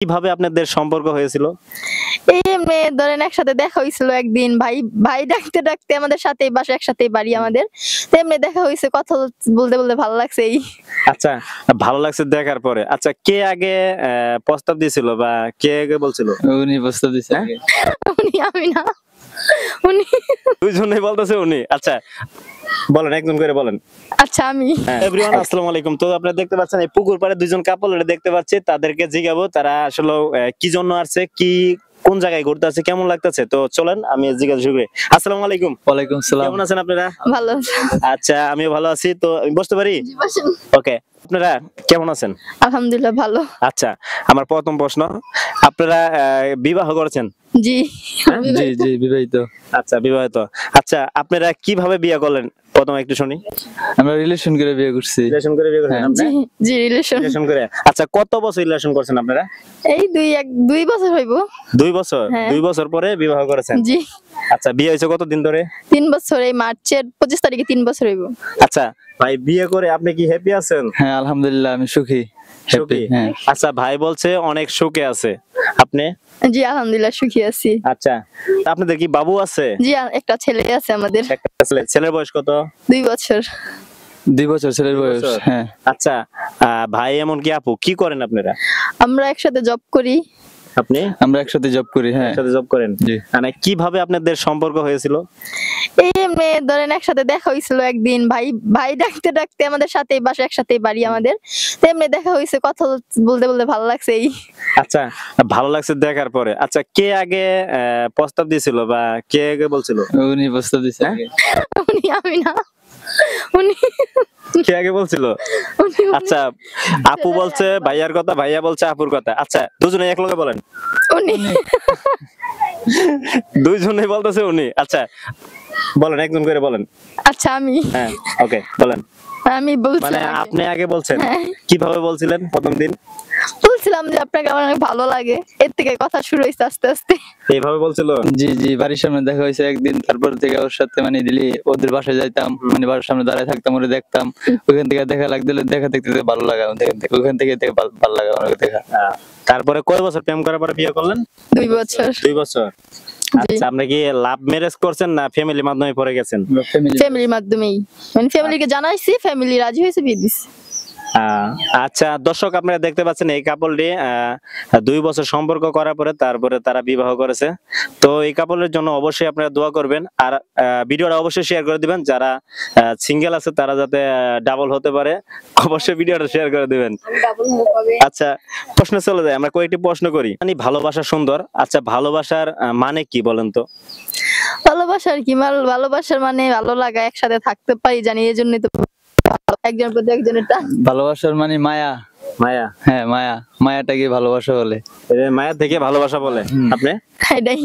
কিভাবে আপনাদের সম্পর্ক হয়েছিল? এই এমনি ধরেন একসাথে দেখা হয়েছিল একদিন, ভাই ভাই ডাকতে ডাকতে আমাদের সাথেই বাসা, একসাথেই বাড়ি আমাদের। তো এমনি দেখা হয়েছে, কথা বলতে বলতে ভালো লাগছে এই। আচ্ছা, ভালো লাগছে দেখার পরে। আচ্ছা, কে আগে প্রস্তাব দিয়েছিল বা কে আগে বলছিল? উনি প্রস্তাব দিছে আগে। উনি, আমি না, উনি। দুইজনেই বলতেছে উনি। আচ্ছা, বলেন, একজন করে বলেন। আচ্ছা, আমি। এভরিওয়ান, আসসালামু আলাইকুম। তো আপনারা দেখতে পাচ্ছেন এই পুকুর পাড়ে দুইজন কাপল দেখতে পাচ্ছি। তাদেরকে জিজ্ঞাবো তারা আসলে কি জন্য আসছে, কোন জায়গায় ঘুরতে আছে, কেমন লাগতেছে। তো চলেন আমি জিজ্ঞাসা শুরু করি। আসসালামু আলাইকুম। ওয়ালাইকুম সালাম। কেমন আছেন আপনারা? ভালো। আচ্ছা, আমিও ভালো আছি। তো আমি বসতে পারি? জি, বসেন। ওকে, আপনারা কেমন আছেন? আলহামদুলিল্লাহ ভালো। আচ্ছা, আমার প্রথম প্রশ্ন, আপনারা বিবাহ করেছেন? জি। জি জি বিবাহিত। আচ্ছা, বিবাহিত। আচ্ছা, আপনারা কিভাবে বিয়ে করলেন প্রথম একটু শুনি। আমরা রিলেশন করে বিয়ে করছি। রিলেশন করে বিয়ে করেছেন আপনি? জি, জি, রিলেশন। রিলেশন করে। আচ্ছা, কত বছর রিলেশন করছেন আপনারা? এই 2 বছর হইব। 2 বছর। হ্যাঁ। 2 বছর পরে বিবাহ করেছেন? জি। আচ্ছা, বিয়ে হয়েছে কতদিন ধরে? 3 বছর, এই মার্চের 25 তারিখে 3 বছর হইব। আচ্ছা ভাই, বিয়ে করে আপনি কি হ্যাপি আছেন? হ্যাঁ আলহামদুলিল্লাহ আমি সুখী। সুখী? হ্যাঁ। আচ্ছা, ভাই বলছে অনেক সুখে আছে, আপনি? জি আলহামদুলিল্লাহ সুখী আছি। আচ্ছা, আপনাদের কি বাবু আছে? জি, একটা ছেলে আছে আমাদের। একটা ছেলে। ছেলের বয়স কত? 2 বছর। 2 বছর ছেলের বয়স। হ্যাঁ। আচ্ছা, ভাই এমন কি আপু, কি করেন আপনারা? আমরা একসাথে জব করি। আপনি? আমরা একসাথে জব করি। হ্যাঁ। একসাথে জব করেন? জি। মানে কিভাবে আপনাদের সম্পর্ক হয়েছিল? এই এমনি ধরেন একসাথে দেখা হয়েছিল একদিন, ভাই ডাকতে ডাকতে আমাদের সাথেই বাসা, একসাথেই বাড়ি আমাদের। তো এমনি দেখা হয়েছে, কথা বলতে বলতে ভালো লাগছে এই। আচ্ছা, ভালো লাগছে দেখার পরে। আচ্ছা, কে আগে প্রস্তাব দিয়েছিল বা কে আগে বলছিল? উনি প্রস্তাব দিছে আগে। উনি, আমি না, উনি। কে আগে বলছিল? উনি। আচ্ছা, আপু বলছে ভাইয়ার কথা, ভাইয়া বলছে আপুর কথা। আচ্ছা, দুজনে এক লগে বলেন। উনি। দুইজনেই বলতেছে উনি। আচ্ছা, বলেন, একজন করে বলেন। আচ্ছা, আমি। হ্যাঁ, ওকে, বলেন। আমি বলছি, মানে আপনি আগে বলছেন? হ্যাঁ। কিভাবে বলছিলেন প্রথম দিন? বলছিলাম যে আপনাকে আমার অনেক ভালো লাগে, এর থেকে কথা শুরু হয়েছে আস্তে আস্তে। এইভাবে বলছিল? জি জি বাড়ির সামনে দেখা হয়েছে একদিন, তারপর থেকে ওর সাথে মানে দিলি ওদের বাসায় যাইতাম, মানে বাড়ির সামনে দাঁড়ায় থাকতাম, ওরে দেখতাম। ওখান থেকে দেখা লাগছিল, দেখা দেখতে দেখতে ভালো লাগা, ওখান থেকে ভালো লাগা অনেক দেখা। তারপরে কয় বছর প্রেম করার পরে বিয়ে করলেন? 2 বছর। 2 বছর। আচ্ছা, আপনি কি লাভ ম্যারেজ করছেন না ফ্যামিলির মাধ্যমে পড়ে গেছেন? ফ্যামিলির মাধ্যমেই, মানে ফ্যামিলিকে জানাইছি, ফ্যামিলি রাজি হয়েছে, বিয়ে দিছি। আচ্ছা, দর্শক আপনারা দেখতে পাচ্ছেন এই কাপলটি 2 বছর সম্পর্ক করার পরে তারপরে তারা বিবাহ করেছে। তো এই কাপলের জন্য অবশ্যই আপনারা দোয়া করবেন, আর ভিডিওটা অবশ্যই শেয়ার করে দিবেন। যারা সিঙ্গেল আছে তারা যাতে ডাবল হতে পারে, অবশ্যই ভিডিওটা শেয়ার করে দিবেন। আচ্ছা, প্রশ্ন চলে যায়, আমরা কয়েকটি প্রশ্ন করি। মানে ভালোবাসা সুন্দর। আচ্ছা, ভালোবাসার মানে কি বলেন তো? ভালোবাসার কি, ভালোবাসার মানে ভালো লাগা, একসাথে থাকতে পারি জানি, এই জন্যই তো একজনের প্রতি একজনের টান। ভালোবাসার মানে মায়া। মায়া? হ্যাঁ মায়া, মায়াটাকে ভালোবাসা বলে। মায়া থেকে ভালোবাসা বলে আপনি? এটাই।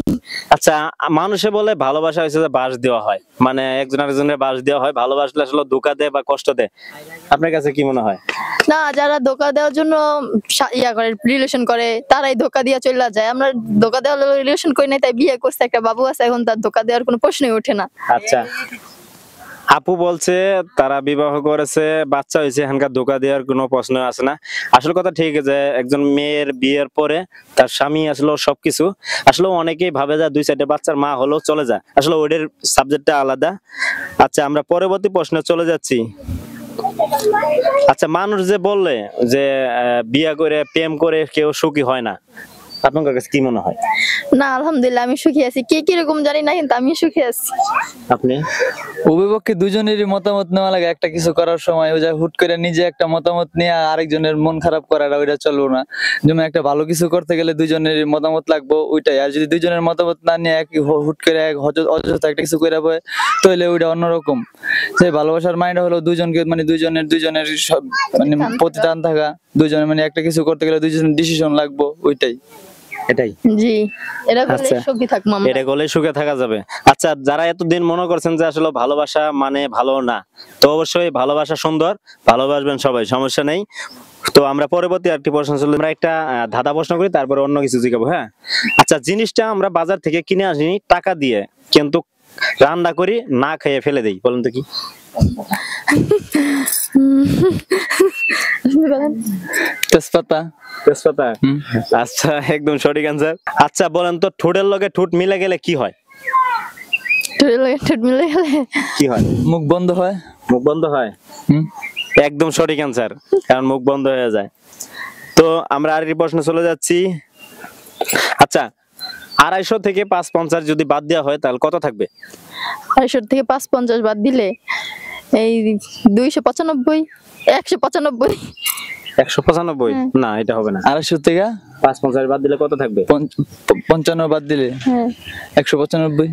আচ্ছা, মানুষে বলে ভালোবাসা হচ্ছে যে বাস দেওয়া হয়, মানে একজন আরেকজনের বাস দেওয়া হয়। ভালোবাসলে আসলে ধোঁকা দেয় বা কষ্ট দেয়, আপনার কাছে কি মনে হয়? না, যারা ধোকা দেওয়ার জন্য করে, রিলেশন করে, তারাই ধোকা দিয়ে চলে যায়। আমরা ধোকা দেওয়ার রিলেশন করি নাই, তাই বিয়ে করছে, একটা বাবু আছে, এখন তার ধোকা দেওয়ার কোনো প্রশ্নই ওঠে না। আচ্ছা, আপু বলছে তারা বিবাহ করেছে, বাচ্চা হয়েছে, এখানকার ধোকা দেওয়ার কোনো প্রশ্ন আসে না। আসল কথা ঠিক যে একজন মেয়ের বিয়ের পরে তার স্বামী আসলে সবকিছু, আসলে অনেকেই ভাবে যে 2-4টে বাচ্চার মা হলেও চলে যায়, আসলে ওদের সাবজেক্টটা আলাদা। আচ্ছা, আমরা পরবর্তী প্রশ্নে চলে যাচ্ছি। আচ্ছা, মানুষ যে বললে যে বিয়ে করে প্রেম করে কেউ সুখী হয় না, আপনার কাছে কি মনে হয়? না, আলহামদুলিল্লাহ আমি সুখী আছি। কে কিরকম জানি না, কিন্তু আমি সুখী আছি। আপনি? অভিপক্ষে দুজনেরই মতামত নেওয়া লাগে একটা কিছু করার সময়। ওই যে হুট করে নিজে একটা মতামত নিয়ে আরেকজনের মন খারাপ করাটা ওইটা চলবো না। যেমন একটা ভালো কিছু করতে গেলে দুজনেরই মতামত লাগবো, ওইটাই। আর যদি দুজনের মতামত না নিয়ে হুট করে অযথা একটা কিছু করে বয়, তাহলে ওইটা অন্যরকম। সেই ভালোবাসার মাইন্ড হলো দুজনকে, মানে দুজনের সব মানে প্রতি টান থাকা, দুজনের মানে একটা কিছু করতে গেলে দুজনের ডিসিশন লাগবো, ওইটাই। এটাই? জি, এটা করলে আচ্ছা, সুখী থাকবো আমরা। এটা করলে সুখে থাকা যাবে। আচ্ছা, যারা এতদিন মনে করছেন যে আসলে ভালোবাসা মানে ভালো না, তো অবশ্যই ভালোবাসা সুন্দর, ভালোবাসবেন সবাই, সমস্যা নেই। তো আমরা পরবর্তী আরেকটি প্রশ্ন চলে, আমরা একটা ধাঁধা প্রশ্ন করি, তারপরে অন্য কিছু জিজ্ঞাসা। হ্যাঁ, আচ্ছা, জিনিসটা আমরা বাজার থেকে কিনে আসিনি টাকা দিয়ে, কিন্তু রান্না করি না খেয়ে ফেলে দেই, বলুন তো কি? তেজপাতা। তেজপাতা। হুম। আচ্ছা, একদম সঠিক অ্যান্সার। আচ্ছা বলেন তো, ঠোঁটের লগে ঠোঁট মিলে গেলে কি হয়? ঠোঁটের লগে ঠোঁট মিলে গেলে কি হয়? মুখ বন্ধ হয়। মুখ বন্ধ হয়। হুম। একদম সঠিক অ্যান্সার, কারণ মুখ বন্ধ হয়ে যায়। তো আমরা আরেকটি প্রশ্ন চলে যাচ্ছি। আচ্ছা, 250 থেকে 550 যদি বাদ দেওয়া হয় তাহলে কত থাকবে? 250 থেকে 550 বাদ দিলে এই 295, 195। 195? হ্যাঁ। না, এটা হবে না। 250 থেকে 550 বাদ দিলে কত থাকবে? 55 বাদ দিলে হ্যাঁ 195।